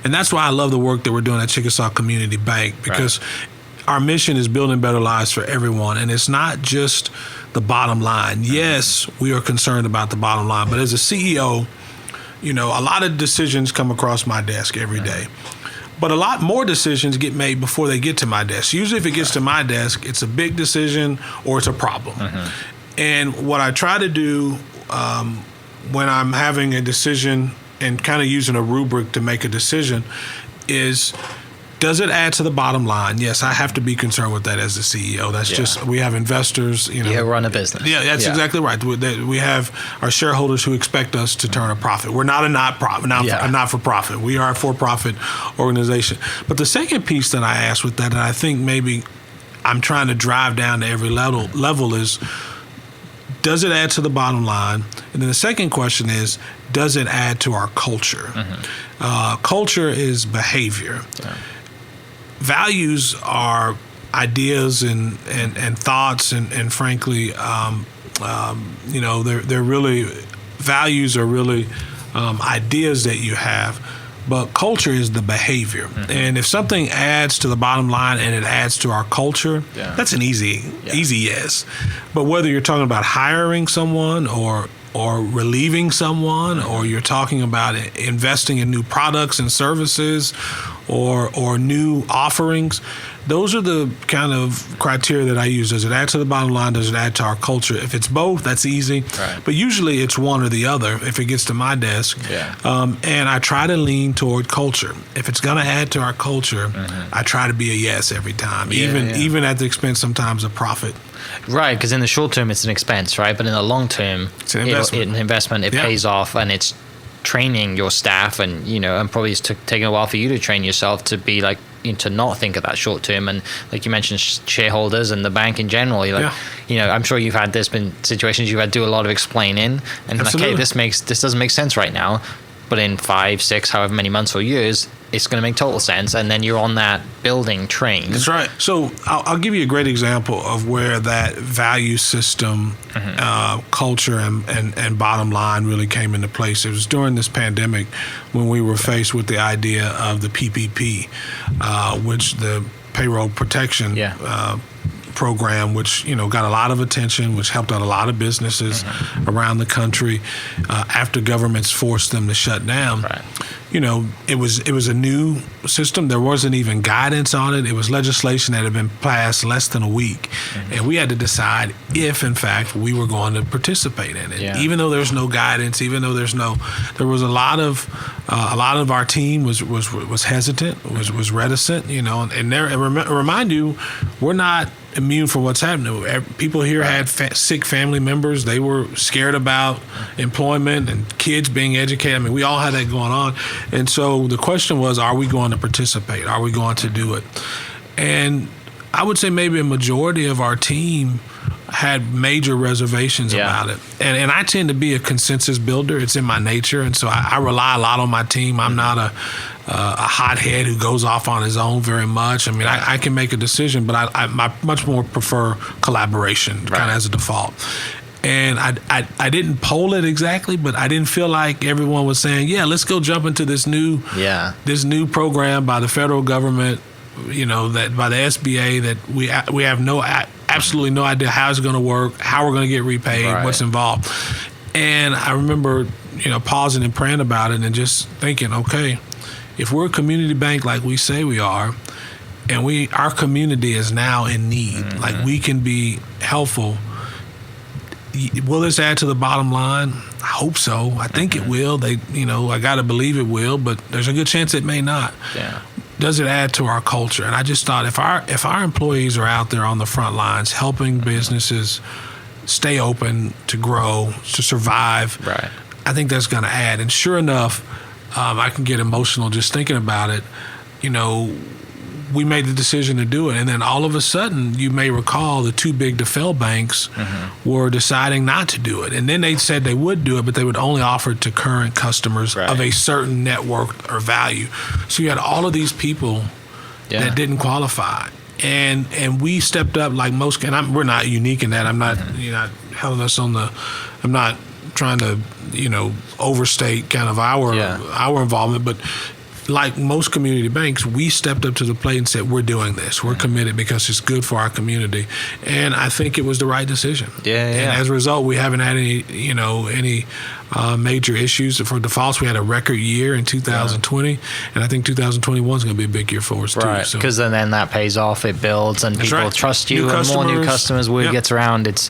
And that's why I love the work that we're doing at Chickasaw Community Bank, because our mission is building better lives for everyone. And it's not just the bottom line. Yes, we are concerned about the bottom line, but as a CEO, a lot of decisions come across my desk every day. But a lot more decisions get made before they get to my desk. Usually if it gets to my desk, it's a big decision or it's a problem. And what I try to do when I'm having a decision and kind of using a rubric to make a decision is, does it add to the bottom line? Yes, I have to be concerned with that as the CEO. That's just, we have investors, You run a business. Yeah, that's exactly right. We have our shareholders who expect us to turn a profit. We're not a not-for-profit. We are a for-profit organization. But the second piece that I asked with that, and I think maybe I'm trying to drive down to every level is, does it add to the bottom line? And then the second question is, does it add to our culture? Culture is behavior. Values are ideas and thoughts and frankly, they're really, values are really ideas that you have. But culture is the behavior. And if something adds to the bottom line and it adds to our culture, that's an easy yes. But whether you're talking about hiring someone or relieving someone, or you're talking about investing in new products and services or new offerings, those are the kind of criteria that I use. Does it add to the bottom line? Does it add to our culture? If it's both, that's easy. But usually it's one or the other if it gets to my desk. And I try to lean toward culture. If it's going to add to our culture, I try to be a yes every time, even at the expense sometimes of profit. Right, because in the short term it's an expense, right? But in the long term, it's an investment. It pays off, and it's training your staff, and and probably it's taking a while for you to train yourself to be like, to not think of that short term. And like you mentioned, shareholders and the bank in general, I'm sure you've had been situations you've had to do a lot of explaining, and like, hey, this doesn't make sense right now, but in 5, 6, however many months or years, it's going to make total sense, and then you're on that building train. That's right. So I'll give you a great example of where that value system, culture, and bottom line really came into place. It was during this pandemic when we were faced with the idea of the PPP, which the payroll protection program, which got a lot of attention, which helped out a lot of businesses around the country after governments forced them to shut down. It was a new system. There wasn't even guidance on it. It was legislation that had been passed less than a week, and we had to decide if, in fact, we were going to participate in it. Even though there's no guidance, even though there was a lot of our team was hesitant, was reticent. And remind you, we're not immune from what's happening. People here had sick family members. They were scared about employment and kids being educated. I mean, we all had that going on. And so the question was, are we going to participate? Are we going to do it? And I would say maybe a majority of our team had major reservations about it. And I tend to be a consensus builder. It's in my nature. And so I rely a lot on my team. I'm not a hothead who goes off on his own very much. I mean, I can make a decision, but I much more prefer collaboration kind of as a default. And I didn't poll it exactly, but I didn't feel like everyone was saying, let's go jump into this new program by the federal government, that by the SBA, that we have absolutely no idea how it's going to work, how we're going to get repaid, what's involved. And I remember, pausing and praying about it and just thinking, okay, if we're a community bank like we say we are, and our community is now in need, like we can be helpful, will this add to the bottom line? I hope so. I think it will. I got to believe it will, but there's a good chance it may not. Does it add to our culture? And I just thought if our employees are out there on the front lines helping businesses stay open, to grow, to survive, I think that's going to add. And sure enough, I can get emotional just thinking about it. We made the decision to do it, and then all of a sudden, you may recall the two big to-fail banks were deciding not to do it. And then they said they would do it, but they would only offer it to current customers of a certain network or value. So you had all of these people that didn't qualify. And we stepped up like most, and we're not unique in that. I'm not, having us on I'm not trying to, overstate kind of our involvement, but like most community banks, we stepped up to the plate and said, we're doing this. We're committed because it's good for our community. And I think it was the right decision. Yeah. And as a result, we haven't had any major issues for defaults. We had a record year in 2020, and I think 2021 is going to be a big year for us too. Right, because then that pays off, it builds, and people trust you, and more new customers, word gets around. It's